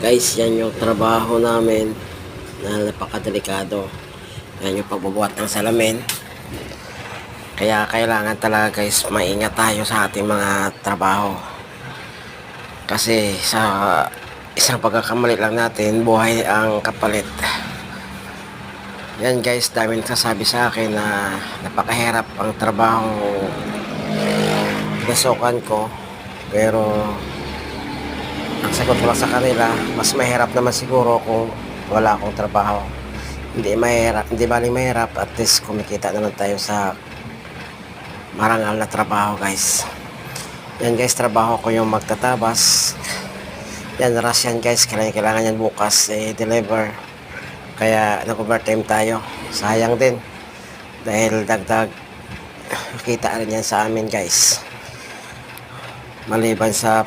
Guys, yan yung trabaho namin na napakadelikado. Yan yung pagbubuhat ng salamin. Kaya kailangan talaga guys, maingat tayo sa ating mga trabaho. Kasi sa isang pagkakamali lang natin, buhay ang kapalit. Yan guys, daming sasabi sa akin na napakahirap ang trabaho nasukan ko. Pero ang sagot ko lang sa kanila, mas mahirap naman siguro kung wala akong trabaho. Hindi mahirap, hindi baling mahirap, at least kumikita naman tayo sa marangal na trabaho guys. Yan guys, trabaho ko yung magtatabas. Yan, rush yan guys, kailangan yan bukas deliver. Kaya nag-overtime tayo. Sayang din. Dahil dagdag kita rin yan sa amin guys. Maliban sa